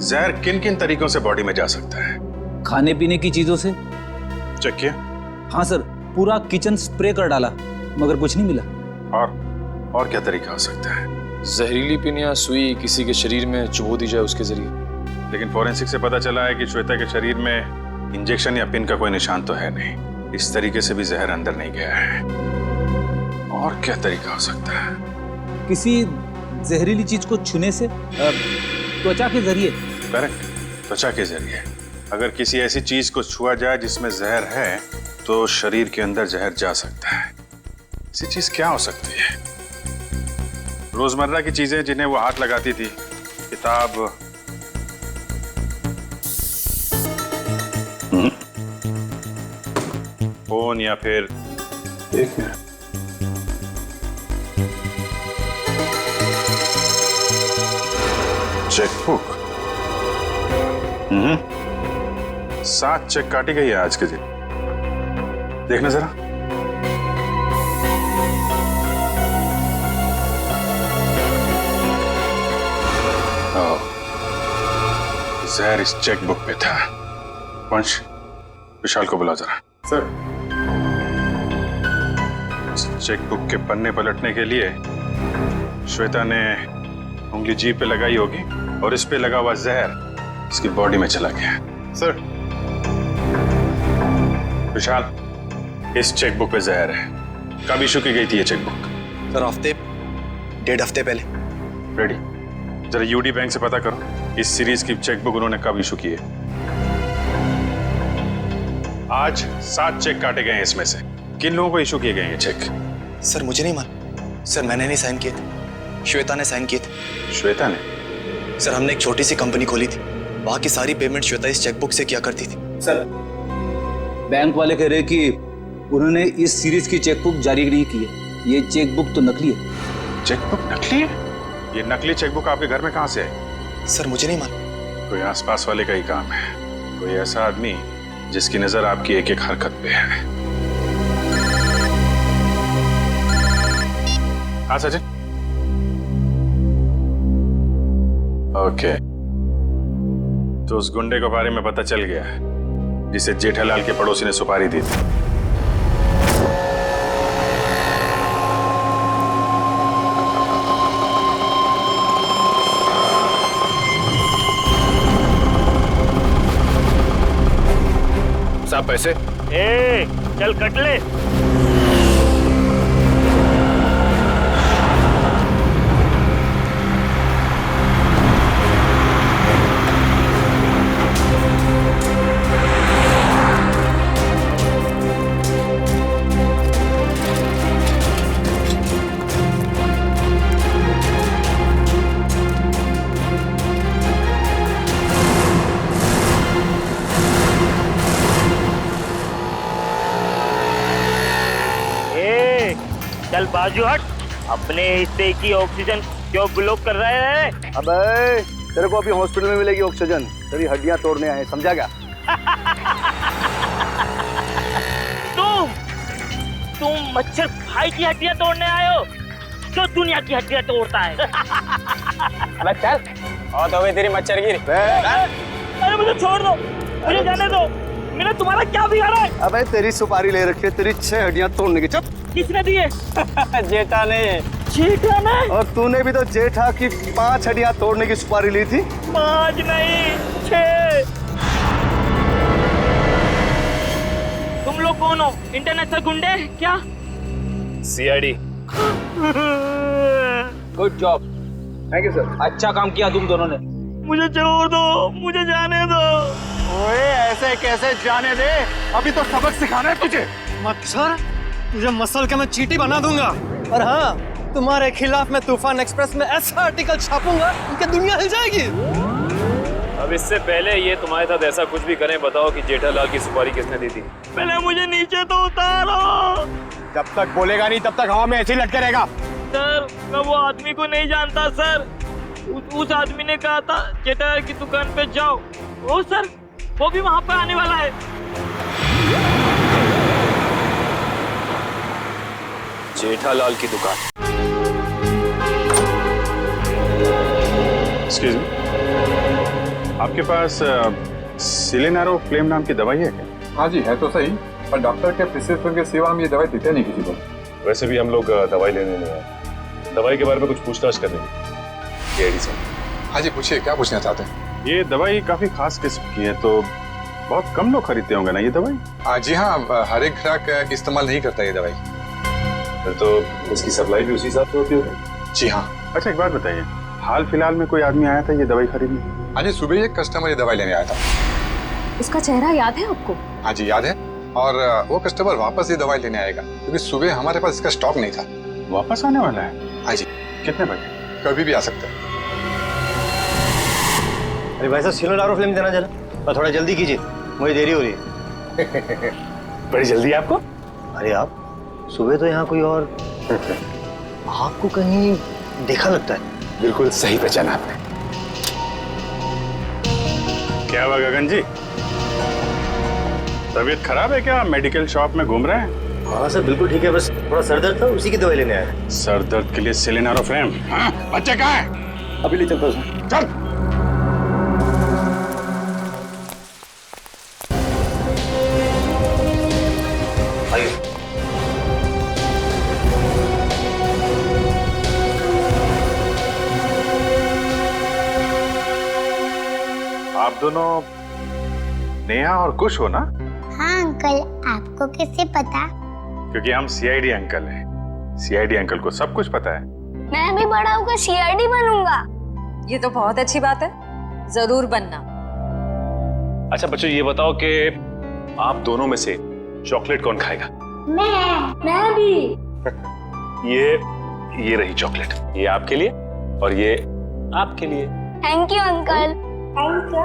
जहर किन किन तरीकों से बॉडी में जा सकता है? खाने पीने की चीजों से। चेक किया? हाँ सर, पूरा किचन स्प्रे कर डाला मगर कुछ नहीं मिला। और क्या तरीका हो सकता है? जहरीली पिन या सुई किसी के शरीर में चुभो दी जाए उसके जरिए। लेकिन फॉरेंसिक से पता चला है कि श्वेता के शरीर में इंजेक्शन या पिन का कोई निशान तो है नहीं। इस तरीके से भी जहर अंदर नहीं गया है। और क्या तरीका हो सकता है? किसी जहरीली चीज को छूने से, त्वचा के जरिए। करेक्ट, त्वचा के जरिए। अगर किसी ऐसी चीज को छुआ जाए जिसमें जहर है तो शरीर के अंदर जहर जा सकता है। ऐसी चीज क्या हो सकती है? रोजमर्रा की चीजें जिन्हें वो हाथ लगाती थी, किताब, फोन, या फिर एक मिनट, चेकबुक। 7 चेक काटी गई है आज के दिन। देखना जरा। जहर इस चेकबुक पे था। वंश, विशाल को बुला जरा। सर। चेकबुक के पन्ने पलटने के लिए श्वेता ने उंगली जीभ पे लगाई होगी और इस पे लगा हुआ जहर इसकी बॉडी में चला गया। सर। विशाल, इस चेकबुक पे जहर है। कब इशू की गई थी ये चेकबुक? सर 1.5 हफ्ते पहले। रेडी, जरा यूडी बैंक से पता करो इस सीरीज की चेकबुक उन्होंने कब इशू की है। आज 7 चेक काटे गए हैं, इसमें से किन लोगों को इशू किए गए हैं चेक? सर मुझे नहीं मालूम। सर मैंने नहीं साइन किए थे, श्वेता ने साइन किए थे। श्वेता ने? सर हमने एक छोटी सी कंपनी खोली थी, वहां की सारी पेमेंट श्वेता इस चेकबुक से किया करती थी। सर बैंक वाले कह रहे कि उन्होंने इस सीरीज की चेकबुक जारी नहीं की है। ये चेकबुक तो नकली है। चेकबुक नकली है? ये नकली चेकबुक आपके घर में कहां से आई? सर मुझे नहीं मालूम। कोई आसपास वाले का ही काम है। कोई ऐसा आदमी जिसकी नजर आपकी एक एक हरकत पे है। हाँ सचिन। ओके, तो उस गुंडे के बारे में पता चल गया जिसे जेठालाल के पड़ोसी ने सुपारी दी थी। साहब पैसे? ए, चल कट ले। चल बाजू हट। अपने हिस्से की ऑक्सीजन क्यों ब्लॉक कर रहे हैं? अबे तेरे को अभी हॉस्पिटल में मिलेगी ऑक्सीजन। तेरी हड्डियां तोड़ने आए, समझा क्या? तुम मच्छर भाई की हड्डियां तोड़ने आए हो? जो दुनिया की हड्डियां तोड़ता है। अबे चल। और तो तेरी मच्छर गिरी। अरे मुझे छोड़ दो, मुझे जाने दो। मैंने तुम्हारा क्या बिगाड़ा है? अबे तेरी सुपारी ले रखी है, तेरी 6 हड्डियां तोड़ने की। चुप। किसने दिए? जेठा ने। जेठा ने? और तूने भी तो जेठा की 5 हड्डियां तोड़ने की सुपारी ली थी। 5 नहीं 6। तुम लोग कौन हो? इंटरनेशनल गुंडे क्या? CID. Good job. Thank you sir. अच्छा काम किया तुम दोनों ने। मुझे छोड़ दो, मुझे जाने दो। ओए ऐसे कैसे जाने दे? अभी तो सबक सिखाना है तुझे। मच्छर, तुझे मसल के मैं चींटी बना दूंगा। और हाँ, तुम्हारे खिलाफ मैं तूफान एक्सप्रेस में ऐसा आर्टिकल छापूंगा कि दुनिया हिल जाएगी। अब इससे पहले ये तुम्हारे साथ ऐसा कुछ भी करें, बताओ कि जेठालाल की सुपारी किसने दी थी? पहले मुझे नीचे तो उतारो। जब तक बोलेगा नहीं तब तक हवा में ऐसे ही लटके रहेगा। सर मैं वो आदमी को नहीं जानता सर। उस आदमी ने कहा था जेठालाल की दुकान पे जाओ। ओ सर, वो भी वहां पे आने वाला है। जेठालाल की दुकान? एक्सक्यूज मी, आपके पास सिलेनारो फ्लेम नाम की दवाई है क्या? हाँ जी है तो सही, पर डॉक्टर के प्रिस्क्रिप्शन के सिवा हम ये दवाई देते नहीं किसी को। वैसे भी हम लोग दवाई लेने नहीं आए, दवाई के बारे में कुछ पूछताछ करने की। हाँ जी पूछिए, क्या पूछना चाहते हैं? ये दवाई काफी खास किस्म की है, तो बहुत कम लोग खरीदते होंगे ना ये दवाई? जी हाँ, हर एक ग्राहक इस्तेमाल नहीं करता ये दवाई। फिर तो इसकी सप्लाई भी उसी हिसाब से होती होगी। जी हाँ। अच्छा एक बात बताइए, हाल फिलहाल में कोई आदमी आया था ये दवाई खरीदने? हाँ जी, सुबह एक कस्टमर ये दवाई लेने आया था। उसका चेहरा याद है आपको? हाँ जी याद है। और वो कस्टमर वापस ही दवाई लेने आएगा क्योंकि सुबह हमारे पास इसका स्टॉक नहीं था। वापस आने वाला है? हाँ जी। कितने बजे? कभी भी आ सकता है। अरे भाई साहब सिलेंडर फिल्म देना जरा, और थोड़ा जल्दी कीजिए, मुझे देरी हो रही है। बड़ी जल्दी है आपको? अरे आप सुबह तो यहाँ कोई और आपको कहीं देखा लगता है। बिल्कुल सही पहचाना आपने। क्या हुआ गगन जी, तबीयत खराब है क्या? मेडिकल शॉप में घूम रहे हैं? हाँ सर बिल्कुल ठीक है, बस थोड़ा सर दर्द था, उसी की दवाई लेने आया। सर दर्द के लिए सिलेनोफ्रेम? हाँ, बच्चे कहाँ हैं? अभी ले चलता हूँ सर। चल। आप दोनों नेहा और कुश हो ना? हाँ अंकल, आपको कैसे पता? क्योंकि हम सीआईडी अंकल हैं। सीआईडी अंकल को सब कुछ पता है। मैं भी बड़ा होकर सीआईडी बनूंगा। ये तो बहुत अच्छी बात है, जरूर बनना। अच्छा बच्चों ये बताओ कि आप दोनों में से चॉकलेट कौन खाएगा? मैं भी। ये रही चॉकलेट, ये आपके लिए और ये आपके लिए। Thank you uncle. Thank you.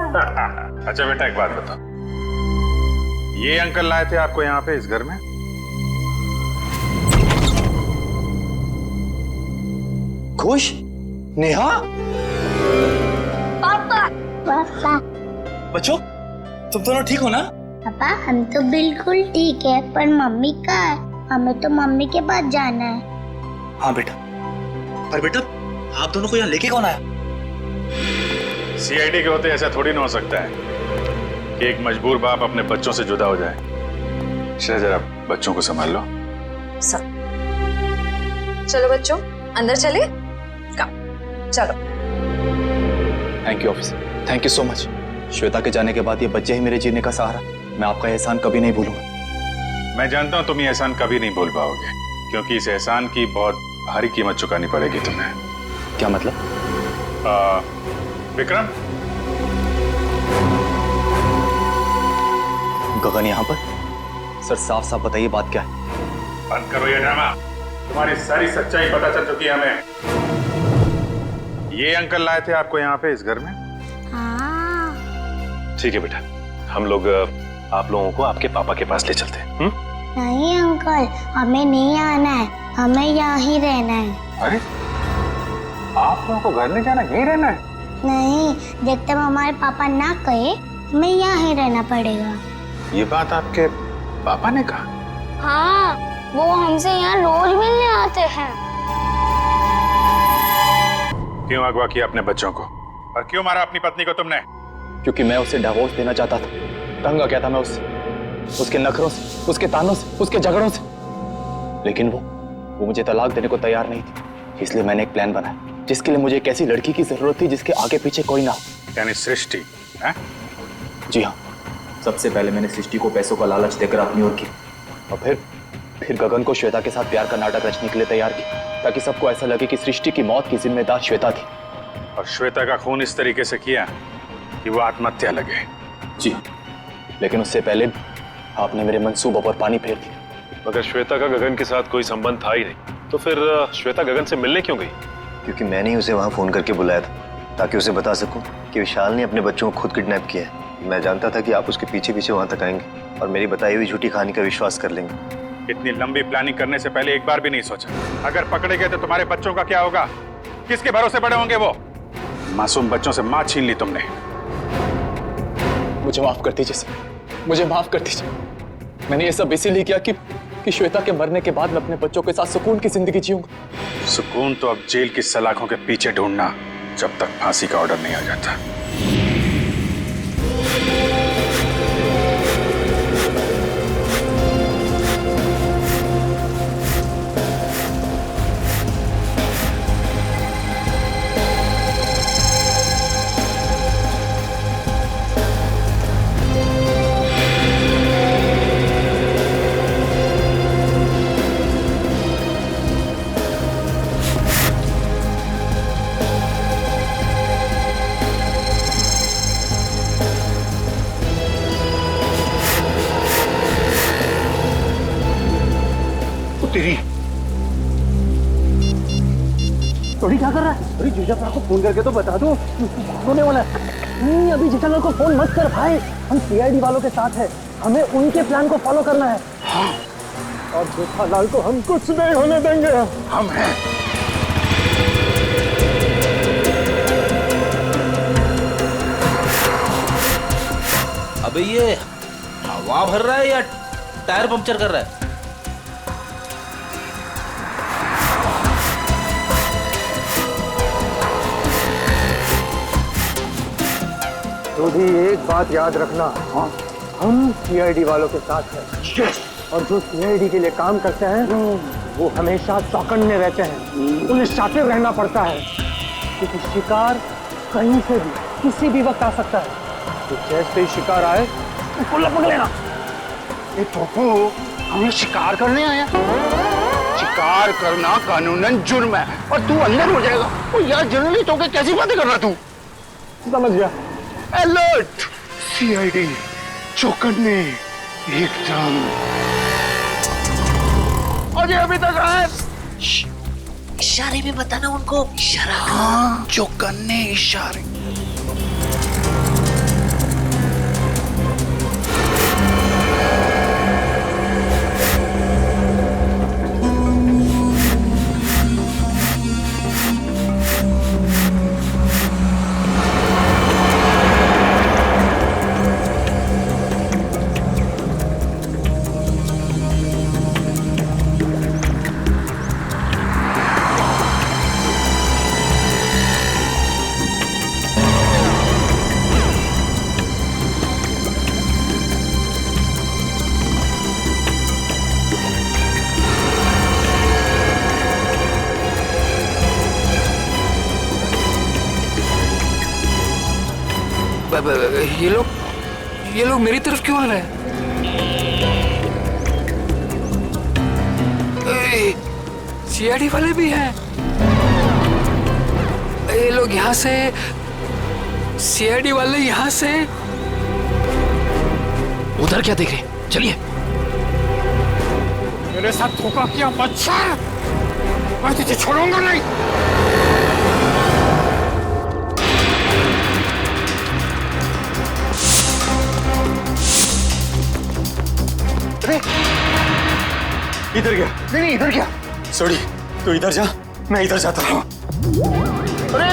अच्छा बेटा एक बात बताओ, ये अंकल लाए थे आपको यहाँ पे इस घर में? खुश? नेहा? पापा। पापा। बच्चों तुम दोनों ठीक हो ना? पापा हम तो बिल्कुल ठीक है, पर मम्मी कहाँ है? हमें तो मम्मी के पास जाना है। हाँ बेटा, पर बेटा आप दोनों को यहाँ लेके कौन आया? सीआईडी के होते ऐसा थोड़ी ना हो सकता है कि एक मजबूर बाप अपने बच्चों से जुदा हो जाए। जरा बच्चों को संभाल लो। सब चलो बच्चों अंदर चले। चलो। Thank you officer, thank you so much. Shweta के जाने के बाद ये बच्चे ही मेरे जीने का सहारा। मैं आपका एहसान कभी नहीं भूलूंगा। मैं जानता हूँ तुम ये एहसान कभी नहीं भूल पाओगे, क्योंकि इस एहसान की बहुत भारी कीमत चुकानी पड़ेगी तुम्हें। क्या मतलब? विक्रम, गगन यहाँ पर? सर साफ साफ बताइए बात क्या है? बंद करो ये ड्रामा। तुम्हारी सारी सच्चाई पता चल चुकी है हमें। ये अंकल लाए थे आपको यहाँ पे इस घर में? हाँ। ठीक है बेटा, हम लोग आप लोगों को आपके पापा के पास ले चलते हैं। नहीं अंकल, हमें नहीं आना है, हमें यहाँ ही रहना है। अरे आप लोगों को घर नहीं जाना, यहीं रहना है? नहीं, जब तक हमारे पापा ना कहे हमें यहाँ ही रहना पड़ेगा। ये बात आपके पापा ने कहा? हाँ, वो हमसे यहाँ रोज मिलने आते हैं। क्यों अगवा किया अपने बच्चों को, और क्यों मारा अपनी पत्नी को तुमने? क्योंकि मैं उसे डिवोर्स देना चाहता था। तंग आ गया था मैं उसके नखरों से, उसके तानों से, उसके झगड़ों से। लेकिन वो मुझे तलाक देने को तैयार नहीं थी। इसलिए मैंने एक प्लान बनाया जिसके लिए मुझे एक ऐसी लड़की की जरूरत थी जिसके आगे पीछे कोई ना हो। यानी सृष्टि है? जी हाँ, सबसे पहले मैंने सृष्टि को पैसों का लालच देकर अपनी ओर की, और फिर गगन को श्वेता के साथ प्यार का नाटक रचने के लिए तैयार किया, ताकि सबको ऐसा लगे कि सृष्टि की मौत की जिम्मेदार श्वेता थी। और श्वेता का खून इस तरीके से किया कि वो आत्महत्या लगे। जी हाँ, लेकिन उससे पहले आपने मेरे मंसूबों पर पानी फेर दिया। मगर श्वेता का गगन के साथ कोई संबंध था ही नहीं, तो फिर श्वेता गगन से मिलने क्यों गई? क्योंकि मैंने ही उसे वहाँ फोन करके बुलाया था, ताकि उसे बता सकूं कि विशाल ने अपने बच्चों को खुद किडनैप किया है। मैं जानता था कि आप उसके पीछे पीछे वहाँ तक आएंगे और मेरी बताई हुई झूठी कहानी का विश्वास कर लेंगे। इतनी लंबी प्लानिंग करने से पहले एक बार भी नहीं सोचा, अगर पकड़े गए तो तुम्हारे बच्चों का क्या होगा? किसके भरोसे बड़े होंगे वो? मासूम बच्चों से माँ छीन ली तुमने। मुझे माफ कर दीजिए सर, मुझे माफ कर दीजिए। मैंने ये सब इसीलिए किया कि श्वेता के मरने के बाद मैं अपने बच्चों के साथ सुकून की जिंदगी जीऊंगा। सुकून तो अब जेल की सलाखों के पीछे ढूंढना, जब तक फांसी का ऑर्डर नहीं आ जाता। तेरी। थोड़ी क्या कर रहा है? अरे जीजापाल को फोन करके तो बता दो होने वाला है। नहीं अभी जेठालाल को फोन मत कर भाई, हम सीआईडी वालों के साथ हैं, हमें उनके प्लान को फॉलो करना है। हाँ। और जेठालाल को हम कुछ नहीं होने देंगे। हम हैं। अबे ये हवा भर रहा है या टायर पंक्चर कर रहा है? तो भी एक बात याद रखना, हाँ, हम सीआईडी वालों के साथ हैं। और जो सीआईडी के लिए काम करते हैं वो हमेशा चौकन्ने रहते हैं, उन्हें शातिर रहना पड़ता है क्योंकि शिकार कहीं से भी किसी भी वक्त आ सकता है। तो जैसे ही शिकार आए उसको लपक लेना। ये पोपो हमें शिकार करने आया? शिकार करना कानूनन जुर्म है और तू अंदर हो जाएगा। ओ यार जर्नलिस्ट होकर कैसी बातें कर रहा तू? समझ गया। अलर्ट, सीआईडी, चौकन्ने, एकदम। अजय अभी तक आए। इशारे में बताना उनको, इशारा। हाँ, चौकन्ने इशारे। ये लोग मेरी तरफ क्यों आ रहे हैं? सीआईडी वाले भी हैं। ये लोग यहाँ से, सीआईडी वाले यहाँ से। उधर क्या देख रहे? चलिए। मेरे साथ धोखा किया बच्चा, मैं तुझे छोड़ूंगा नहीं। अरे इधर गया? नहीं इधर गया। सॉरी, तू इधर जा, मैं इधर जाता हूँ। अरे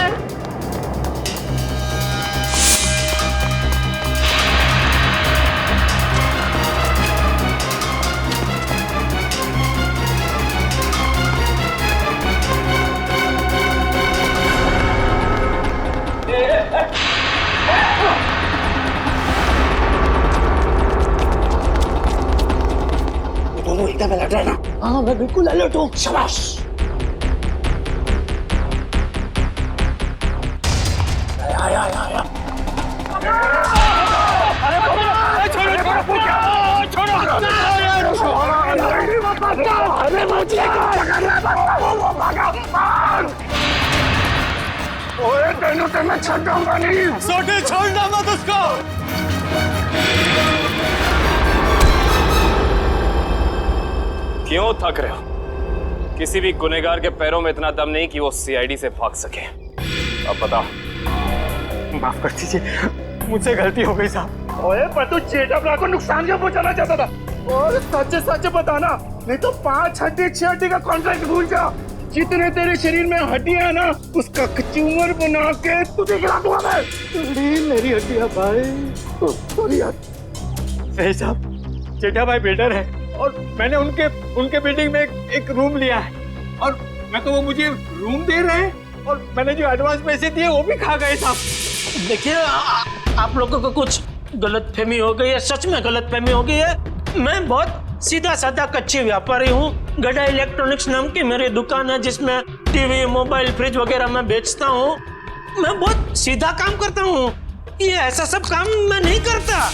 दोनों एकदम अलर्ट रहना। हाँ मैं बिल्कुल अलर्ट हूँ। शाबाश। आया आया आया। छोड़ना मत उसको। क्यों थक रहे हो? किसी भी गुनहगार के पैरों में इतना दम नहीं कि वो सीआईडी से भाग सके। अब बता। माफ कर दीजिए, मुझसे गलती हो गई साहब। ओए पर तू जेठालाल को नुकसान क्यों पहुंचाना चाहता था? और सच सच बताना, नहीं तो 5 हड्डी 6 हड्डी का कॉन्ट्रैक्ट भूल जा। जितने तेरे शरीर में हड्डियां है ना, उसका कचूमर बना के तुझे खिला दूंगा मैं। मेरी हड्डियां भाई। सॉरी यार। सही साहब, जेठा भाई बिल्डर है और मैंने उनके बिल्डिंग में एक रूम लिया है और मैं तो वो मुझे रूम दे रहे हैं और मैंने जो एडवांस पैसे दिए वो भी खा गए साहब। देखिए आप लोगों को कुछ गलतफहमी हो गई है, सच में गलतफहमी हो गई है। मैं बहुत सीधा साधा कच्ची व्यापारी हूँ। गड़ा इलेक्ट्रॉनिक्स नाम की मेरी दुकान है जिसमें टीवी, मोबाइल, फ्रिज वगैरह मैं बेचता हूँ। मैं बहुत सीधा काम करता हूँ, ये ऐसा सब काम मैं नहीं करता।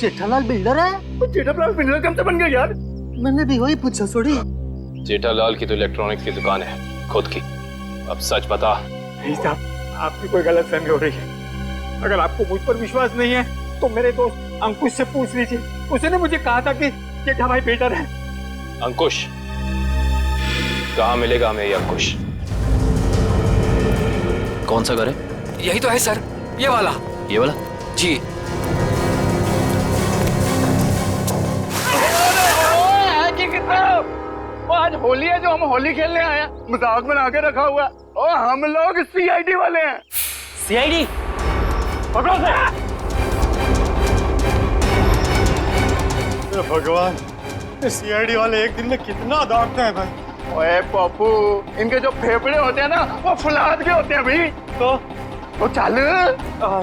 जेठालाल बिल्डर है? जेठालाल बिल्डर कब से बन गया यार? मैंने भी वही पूछा। सॉरी। जेठालाल की तो इलेक्ट्रॉनिक्स की दुकान है खुद की। अब सच बता। नहीं साहब, आपकी कोई गलतफहमी हो रही है। अगर आपको मुझ पर विश्वास नहीं है तो मेरे दोस्त अंकुश से पूछ लीजिए। उसने मुझे कहा था कि जेठा भाई बिल्डर है। अंकुश, कहाँ मिलेगा हमें ये अंकुश? कौन सा घर है? यही तो है सर, ये वाला। ये वाला? जी। आज होली है जो हम होली खेलने आए हैं, मजाक बना के रखा हुआ है। और हम लोग सीआईडी वाले हैं। सीआईडी? पकड़ो से। भगवान, सीआईडी वाले एक दिन में कितना दागते हैं भाई। ओए पप्पू, इनके जो फेफड़े होते हैं ना वो फुलाद के होते हैं भाई। तो चल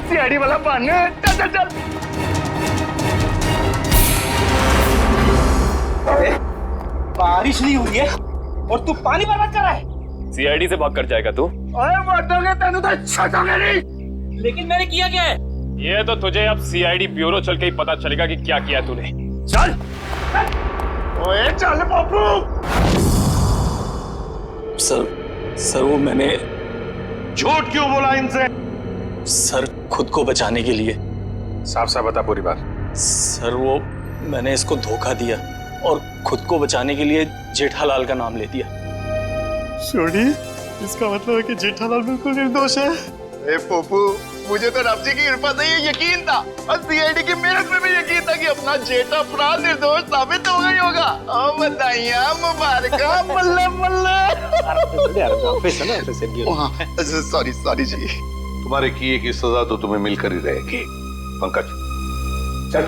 सीआईडी वाला बन। चल चल चल। बारिश नहीं हुई है और तू पानी बर्बाद कर रहा है। सीआईडी से भाग कर जाएगा तू? ओए मर्दोगे तेनू तो छटोगे नहीं। लेकिन मैंने किया क्या है? ये तो तुझे अब सीआईडी ब्यूरो चल के ही पता चलेगा कि क्या किया तूने। चल। ओए चल पप्पू। सर वो मैंने झूठ क्यों बोला इनसे? सर खुद को बचाने के लिए। साफ साफ बता पूरी बात। सर वो मैंने इसको धोखा दिया और खुद को बचाने के लिए जेठालाल का नाम ले दिया। छोड़ी, इसका मतलब है कि जेठालाल बिल्कुल निर्दोष है। ए पप्पू, मुझे तो रब जी की कृपा से ये यकीन था और सीआईडी की मेहनत में भी यकीन था कि अपना जेठा अपना निर्दोष साबित हो गई होगा। और बधाइयां मुबारका। बल्ले बल्ले। सॉरी जी। तुम्हारे किए की सजा तो तुम्हें मिलकर ही रहेगी। पंकज चल।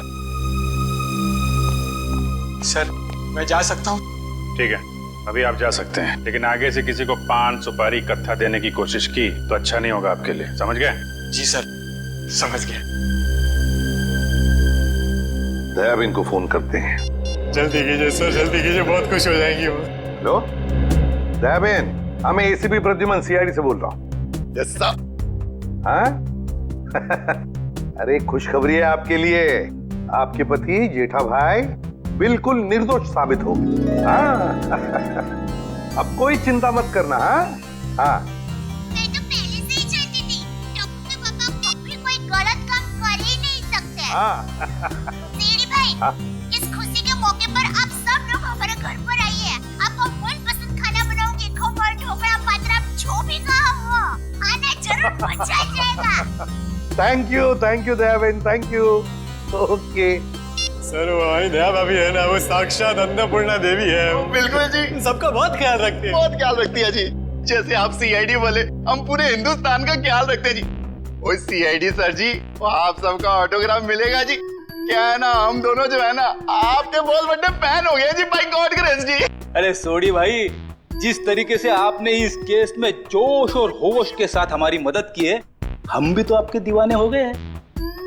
सर मैं जा सकता हूँ? ठीक है, अभी आप जा सकते हैं, लेकिन आगे से किसी को पान सुपारी कत्था देने की कोशिश की तो अच्छा नहीं होगा आपके लिए। समझ गए? जी सर, समझ गए। दयाबेन को फोन करते हैं। जल्दी कीजिए सर, जल्दी कीजिए, बहुत खुश हो जाएंगी वो। हेलो दयाबेन, मैं एसीपी प्रद्युमन सीआईडी से बोल रहा हूँ। Yes sir. हाँ? अरे खुशखबरी है आपके लिए, आपके पति जेठा भाई बिल्कुल निर्दोष साबित हो। हाँ? अब कोई चिंता मत करना। हाँ मैं तो पहले से ही जानती थी टप्पू के पापा कभी कोई गलत काम कर ही नहीं सकते। सीडी भाई, इस खुशी के मौके पर आप सब लोग हमारे घर पर आइए। आपको मनपसंद खाना बनाऊंगी, खमण, ढोकला, पात्रा, जो भी कहा वो आना जरूर, मजा आ जाएगा। Thank you Dayaben, thank you. Okay sir वो हमारी दया भाभी है ना, वो साक्षात अन्नपूर्णा देवी है। बिल्कुल जी, सबका बहुत ख्याल रखती है। बहुत ख्याल रखती है जी। जैसे आप सीआईडी वाले, हम पूरे हिंदुस्तान का ख्याल रखते हैं जी। ओए सीआईडी सर जी, वो आप सबका ऑटोग्राफ मिलेगा जी। क्या है ना, हम दोनों जो है ना आपके बहुत बड़े फैन हो गए जी, बाय गॉड ग्रेस जी। अरे सोडी भाई, जिस तरीके से आपने इस केस में जोश और होश के साथ हमारी मदद की है, हम भी तो आपके दीवाने हो गए हैं।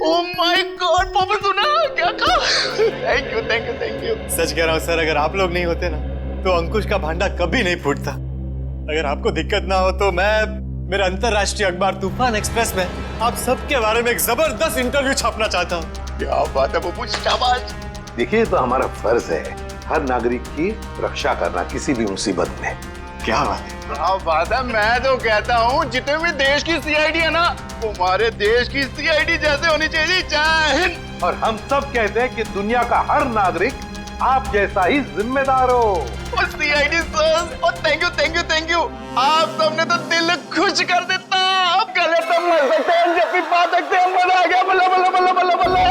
ओह माय गॉड, पापा सुना क्या कहा? Thank you. सच कह रहा हूँ सर, अगर आप लोग नहीं होते ना तो अंकुश का भांडा कभी नहीं फूटता। अगर आपको दिक्कत ना हो तो मैं मेरे अंतरराष्ट्रीय अखबार तूफान एक्सप्रेस में आप सबके बारे में एक जबरदस्त इंटरव्यू छापना चाहता हूँ। क्या बात है पप्पू, शाबाश। देखिए, तो हमारा फर्ज है हर नागरिक की रक्षा करना किसी भी मुसीबत में। क्या बात है? क्या बात है। मैं तो कहता हूँ जितने भी देश की सीआईडी है ना, हमारे देश की सीआईडी जैसे होनी चाहिए। जय हिंद। और हम सब कहते हैं कि दुनिया का हर नागरिक आप जैसा ही जिम्मेदार हो। और सीआईडी सर, और थैंक यू। आप सबने तो दिल खुश कर देता। आप गले तो मर सकते हैं, जब भी बात सकते हैं, मजा आ गया। बल्ला बल्ला बल्ला बल्ला बल्ला।